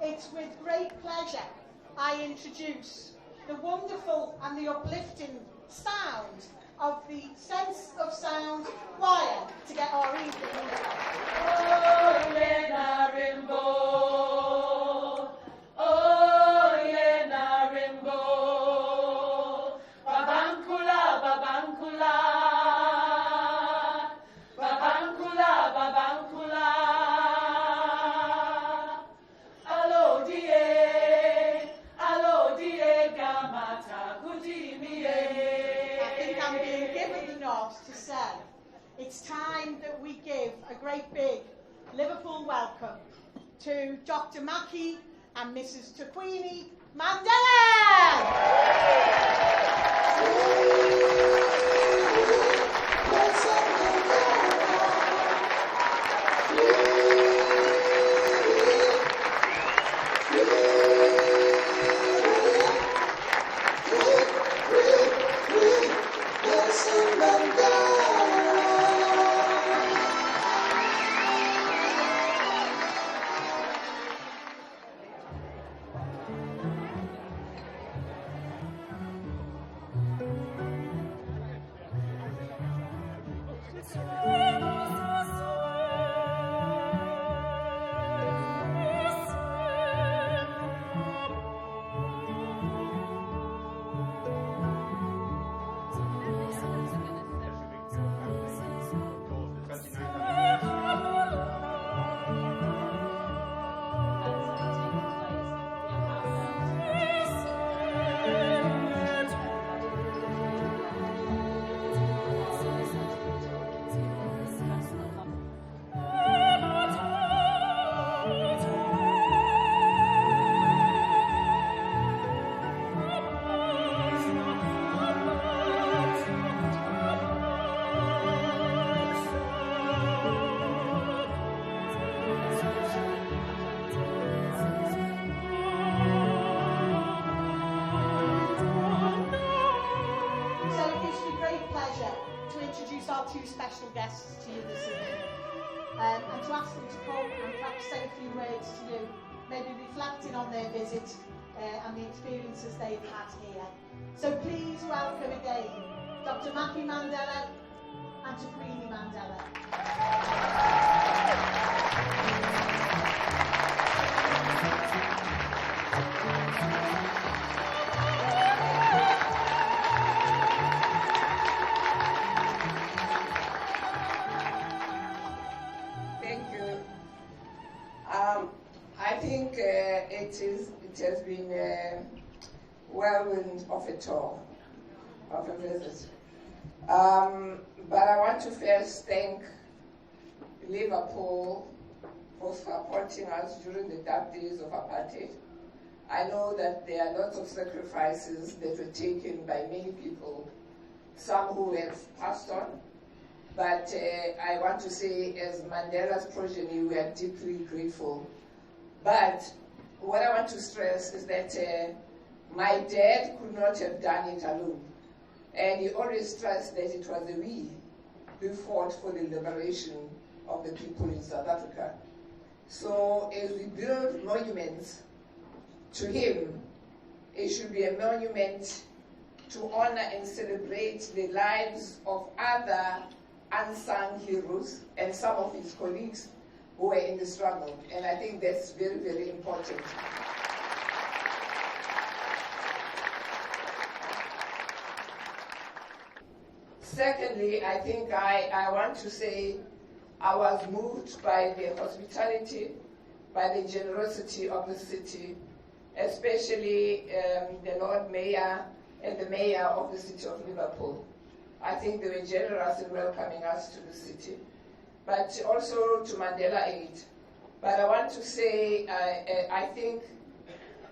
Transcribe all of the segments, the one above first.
It's with great pleasure I introduce the wonderful and the uplifting sound of the Sense of Sound Choir to get our evening underway. Oh, Lena Rainbow. Oh, Lena Rainbow. Babankula, Babankula. Babankula, Babankula. Allo die, gamata, kudimie. I think I'm being given the nod to say it's time that we give a great big Liverpool welcome to Dr. Maki and Mrs. Tukwini Mandela! Our two special guests to you this evening, and to ask them to come and perhaps say a few words to you, maybe reflecting on their visit and the experiences they've had here. So please welcome again Dr. Maki Mandela and Tukwini Mandela. It has been a whirlwind of a tour, of a visit. But I want to first thank Liverpool for supporting us during the dark days of apartheid. I know that there are lots of sacrifices that were taken by many people, some who have passed on. But I want to say, as Mandela's progeny, we are deeply grateful. But what I want to stress is that my dad could not have done it alone. And he always stressed that it was the we who fought for the liberation of the people in South Africa. So as we build monuments to him, it should be a monument to honor and celebrate the lives of other unsung heroes and some of his colleagues who were in the struggle, and I think that's very, very important. Secondly, I think I want to say I was moved by the hospitality, by the generosity of the city, especially the Lord Mayor and the Mayor of the city of Liverpool. I think they were generous in welcoming us to the city, but also to Mandela8. But I want to say, I think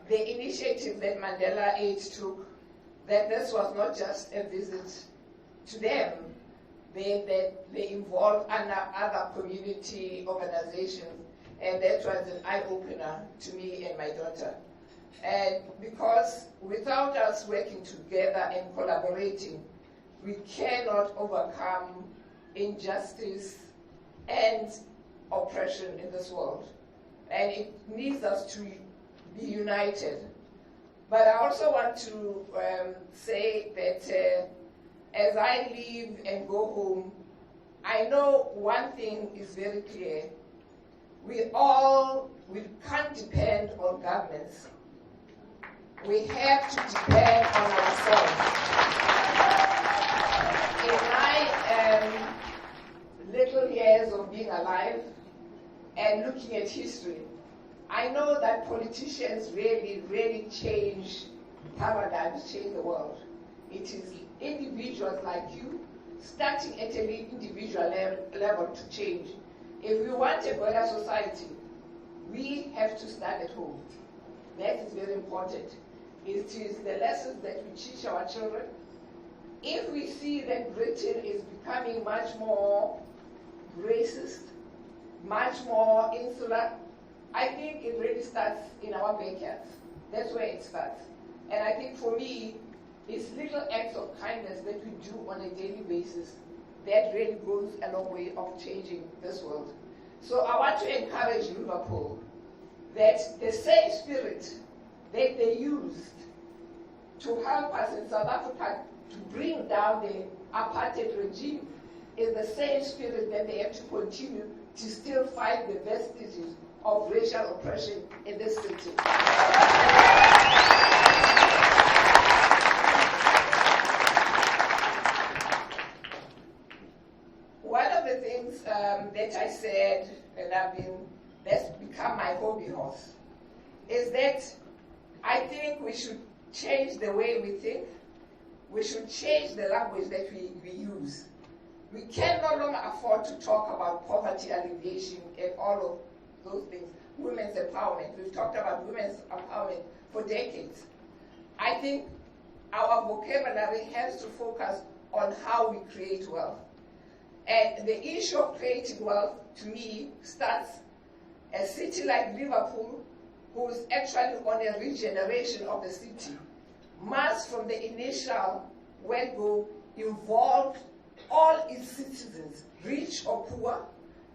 the initiative that Mandela8 took, that this was not just a visit to them, they involved other community organizations, and that was an eye-opener to me and my daughter. And because without us working together and collaborating, we cannot overcome injustice and oppression in this world. And it needs us to be united. But I also want to say that as I leave and go home, I know one thing is very clear. We can't depend on governments. We have to depend on ourselves. In my little years of being alive and looking at history, I know that politicians really change paradigms, change the world. It is individuals like you starting at an individual level to change. If we want a better society, we have to start at home. That is very important. It is the lessons that we teach our children. If we see that Britain is becoming much more racist, much more insular, I think it really starts in our backyards. That's where it starts. And I think for me, it's little acts of kindness that we do on a daily basis that really goes a long way of changing this world. So I want to encourage Liverpool that the same spirit that they used to help us in South Africa to bring down the apartheid regime is the same spirit that they have to continue to still fight the vestiges of racial oppression in this city. One of the things that I said, and that's become my hobby horse, is that I think we should change the way we think. We should change the language that we use. We can no longer afford to talk about poverty alleviation and all of those things. Women's empowerment. We've talked about women's empowerment for decades. I think our vocabulary has to focus on how we create wealth. And the issue of creating wealth, to me, starts a city like Liverpool, who is actually on a regeneration of the city, must, from the initial word-go, involve all its citizens, rich or poor,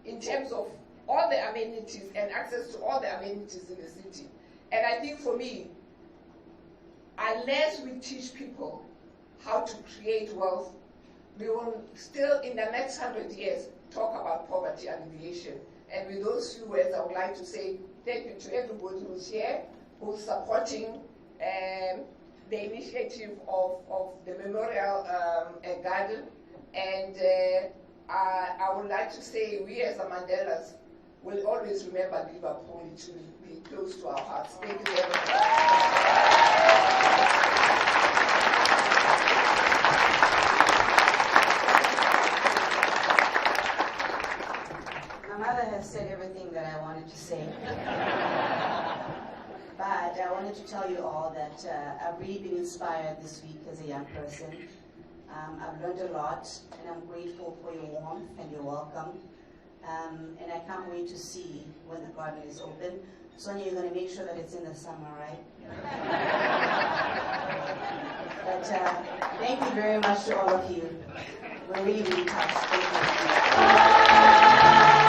in terms of all the amenities and access to all the amenities in the city. And I think for me, unless we teach people how to create wealth, we will still, in the next 100 years, talk about poverty alleviation. And with those few words, I would like to say thank you to everybody who's here, who's supporting the initiative of the Memorial Garden. And I would like to say we as the Mandelas will always remember Liverpool. It will be close to our hearts. Thank you very much. My mother has said everything that I wanted to say. But I wanted to tell you all that I've really been inspired this week as a young person. I've learned a lot, and I'm grateful for your warmth and your welcome. And I can't wait to see when the garden is open. Sonia, you're going to make sure that it's in the summer, right? But thank you very much to all of you. We're really, really touched. Thank you.